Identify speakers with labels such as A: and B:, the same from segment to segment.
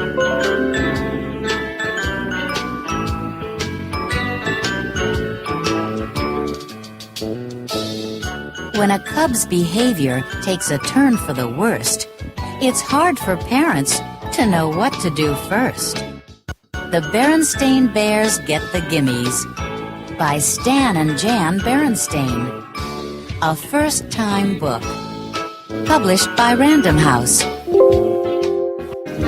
A: When a cub's behavior takes a turn for the worst, it's hard for parents to know what to do first. The Berenstain Bears Get the Gimmies by Stan and Jan Berenstain. A first-time book. Published by Random House.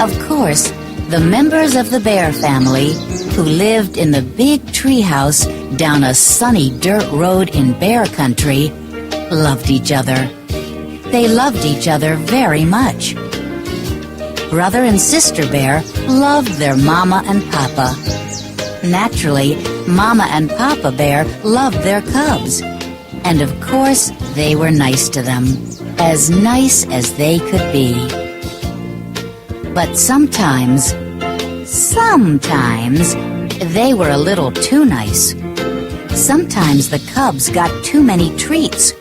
A: Of course, the members of the bear family who lived in the big treehouse down a sunny dirt road in bear country loved each other. They loved each other very much. Brother and sister bear loved their mama and papa. Naturally, mama and papa bear loved their cubs. And of course, they were nice to them, as nice as they could be. But sometimes, they were a little too nice. Sometimes the cubs got too many treats,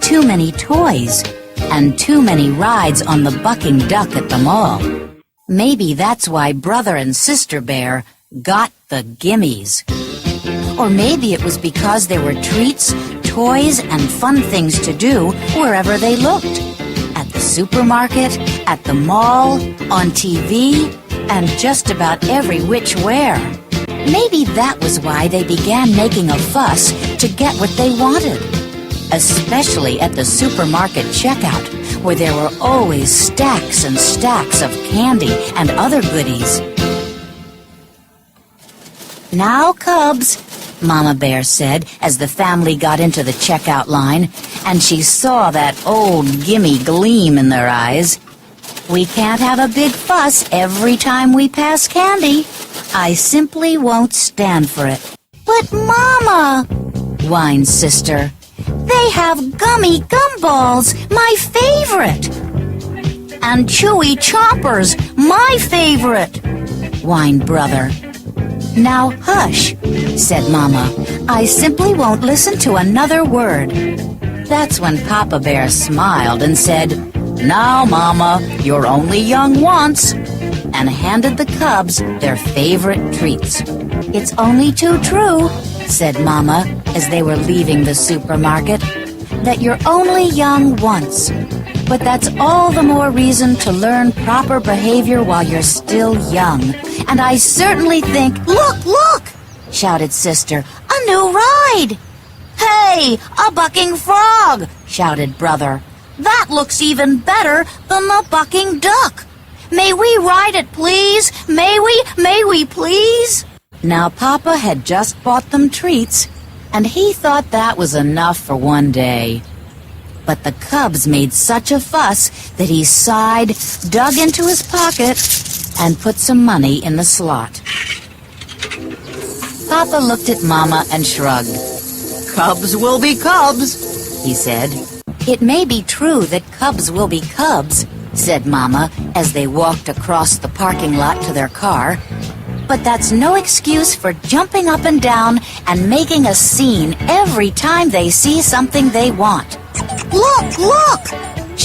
A: too many toys, and too many rides on the bucking duck at the mall. Maybe that's why brother and sister bear got the gimmies. Or maybe it was because there were treats, toys, and fun things to do wherever they looked. At the supermarket, at the mall, on TV, and just about every which where. Maybe that was why they began making a fuss to get what they wanted. Especially at the supermarket checkout, where there were always stacks and stacks of candy and other goodies. "Now, cubs," Mama Bear said as the family got into the checkout line, and she saw that old gimme gleam in their eyes. "We can't have a big fuss every time we pass candy. I simply won't stand for it." "But Mama," whined Sister, "they have gummy gumballs, my favorite." "And chewy chompers, my favorite," whined Brother. "Now hush," said Mama. "I simply won't listen to another word." That's when Papa Bear smiled and said, "Now, Mama, you're only young once," and handed the cubs their favorite treats. "It's only too true," said Mama as they were leaving the supermarket, "that you're only young once. But that's all the more reason to learn proper behavior while you're still young. And I certainly think—" "Look! Shouted Sister. "A new ride!" "Hey, a bucking frog!" shouted Brother. "That looks even better than the bucking duck. May we ride it, please? May we please?" Now, Papa had just bought them treats, and he thought that was enough for one day. But the cubs made such a fuss that he sighed, dug into his pocket, and put some money in the slot. Papa looked at Mama and shrugged. "Cubs will be cubs," he said. "It may be true that cubs will be cubs," said Mama as they walked across the parking lot to their car. "But that's no excuse for jumping up and down and making a scene every time they see something they want." Look!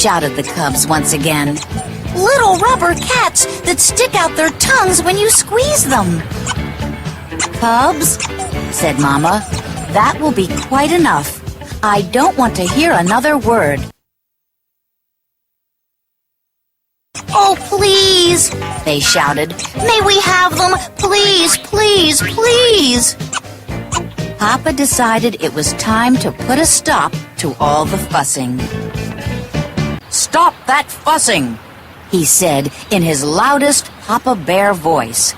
A: Shouted the cubs once again. "Little rubber cats that stick out their tongues when you squeeze them." "Cubs," said Mama, "that will be quite enough. I don't want to hear another word." "Oh, please," they shouted. "May we have them? Please, please, please." Papa decided it was time to put a stop to all the fussing. "Stop that fussing," he said in his loudest Papa Bear voice.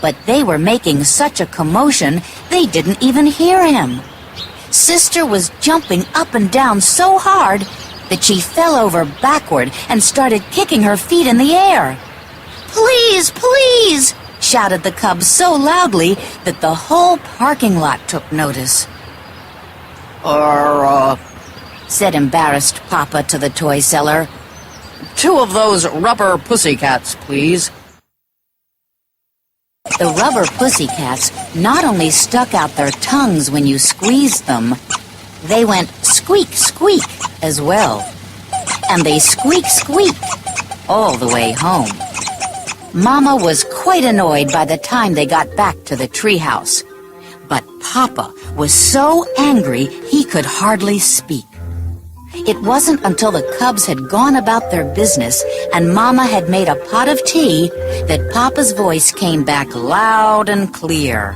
A: But they were making such a commotion they didn't even hear him. Sister was jumping up and down so hard that she fell over backward and started kicking her feet in the air. "Please, please!" shouted the cubs so loudly that the whole parking lot took notice. Said embarrassed Papa to the toy seller. "2 of those rubber pussycats, please." The rubber pussycats not only stuck out their tongues when you squeezed them, they went squeak, squeak as well. And they squeak, squeak all the way home. Mama was quite annoyed by the time they got back to the treehouse. But Papa was so angry he could hardly speak. It wasn't until the cubs had gone about their business and Mama had made a pot of tea that Papa's voice came back loud and clear.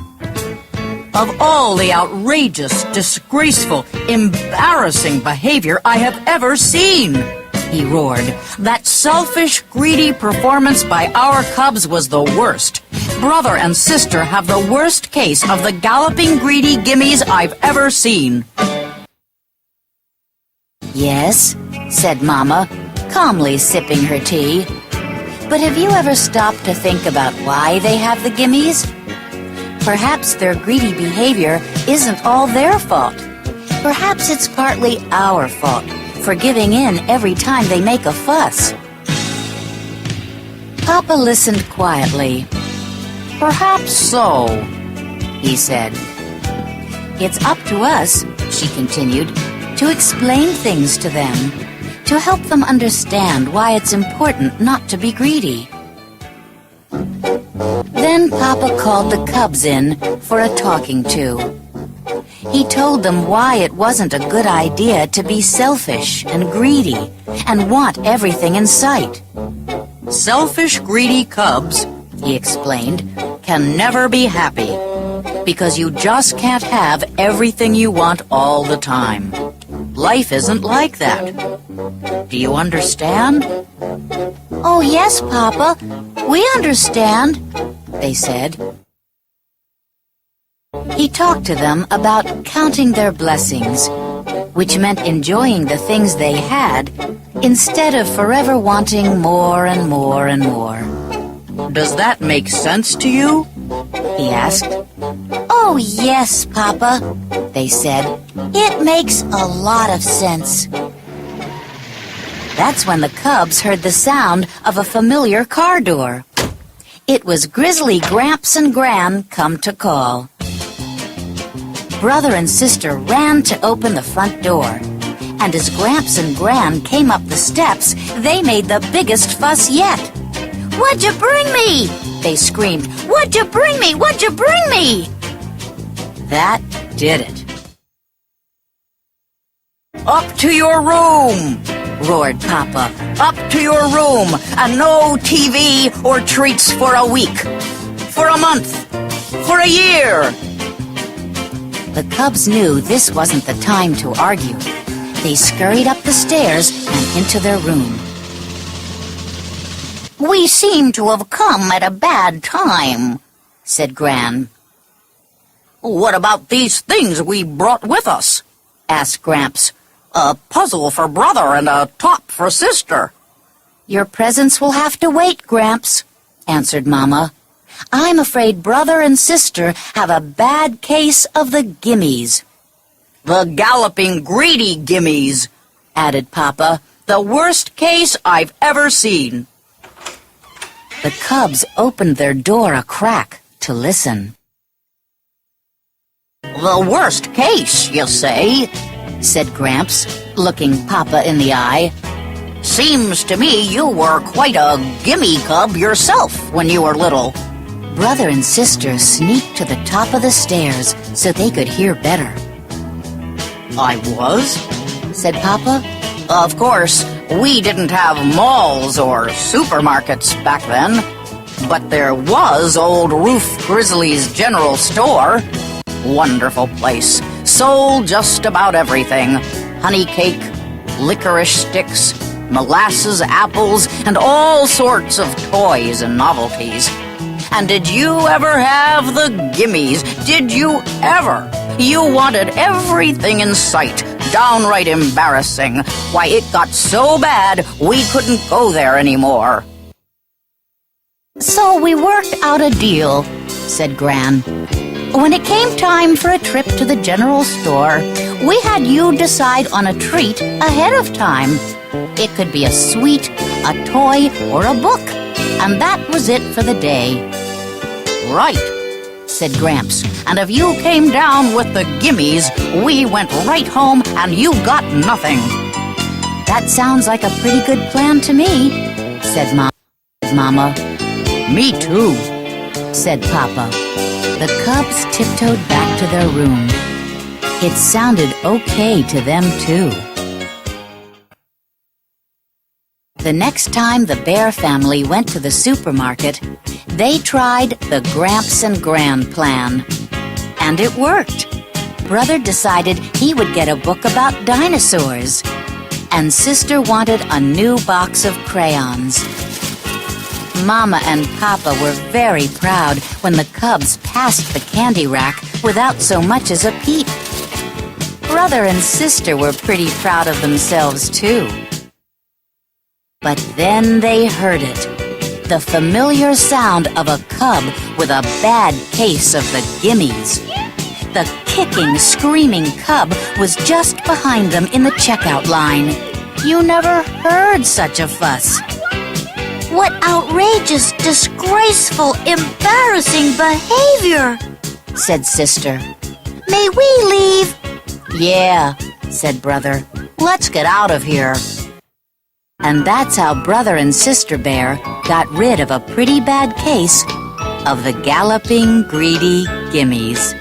A: "Of all the outrageous, disgraceful, embarrassing behavior I have ever seen," he roared, "that selfish, greedy performance by our cubs was the worst. Brother and sister have the worst case of the galloping, greedy gimmies I've ever seen." "Yes," said Mama, calmly sipping her tea. "But have you ever stopped to think about why they have the gimmies? Perhaps their greedy behavior isn't all their fault. Perhaps it's partly our fault for giving in every time they make a fuss." Papa listened quietly. "Perhaps so," he said. "It's up to us," she continued, "to explain things to them, to help them understand why it's important not to be greedy." Then Papa called the cubs in for a talking to. He told them why it wasn't a good idea to be selfish and greedy and want everything in sight. "Selfish, greedy cubs," he explained, "can never be happy because you just can't have everything you want all the time. Life isn't like that. Do you understand?" "Oh, yes, Papa, we understand," they said. He talked to them about counting their blessings, which meant enjoying the things they had instead of forever wanting more and more and more. "Does that make sense to you?" he asked. "Oh, yes, Papa," they said. "It makes a lot of sense." That's when the cubs heard the sound of a familiar car door. It was Grizzly Gramps and Gran come to call. Brother and sister ran to open the front door, and as Gramps and Gran came up the steps, they made the biggest fuss yet. "What'd you bring me?" they screamed. "What'd you bring me? What'd you bring me?" That did it. "Up to your room!" roared Papa. "Up to your room, and no TV or treats for a week, for a month, for a year." The cubs knew this wasn't the time to argue. They scurried up the stairs and into their room. "We seem to have come at a bad time," said Gran. "What about these things we brought with us?" asked Gramps. "A puzzle for brother and a top for sister." "Your presents will have to wait, Gramps," answered Mama. "I'm afraid brother and sister have a bad case of the gimmies." "The galloping, greedy gimmies," added Papa. "The worst case I've ever seen." The cubs opened their door a crack to listen. "The worst case, you say?" said Gramps, looking Papa in the eye. "Seems to me you were quite a gimme cub yourself when you were little." Brother and sister sneaked to the top of the stairs so they could hear better. "I was?" said Papa. "Of course, we didn't have malls or supermarkets back then, but there was old Roof Grizzly's General Store. Wonderful place. Sold just about everything. Honey cake, licorice sticks, molasses apples, and all sorts of toys and novelties. And did you ever have the gimmies? Did you ever? You wanted everything in sight. Downright embarrassing. Why, it got so bad we couldn't go there anymore." "So we worked out a deal," said Gran. "When it came time for a trip to the general store, we had you decide on a treat ahead of time. It could be a sweet, a toy, or a book, and that was it for the day." "Right," said Gramps, "and if you came down with the gimmies, we went right home and you got nothing." "That sounds like a pretty good plan to me," said Mama. Me too, said Papa. The cubs tiptoed back to their room. It sounded okay to them, too. The next time the Bear family went to the supermarket, they tried the Gramps and Gran plan. And it worked. Brother decided he would get a book about dinosaurs. And Sister wanted a new box of crayons. Mama and Papa were very proud when the cubs passed the candy rack without so much as a peep. Brother and Sister were pretty proud of themselves, too. But then they heard it. The familiar sound of a cub with a bad case of the gimmies. The kicking, screaming cub was just behind them in the checkout line. You never heard such a fuss.
B: What outrageous, disgraceful, embarrassing behavior, said Sister. May we leave?
A: Yeah, said Brother. Let's get out of here. And that's how Brother and Sister Bear got rid of a pretty bad case of the galloping, greedy gimmies.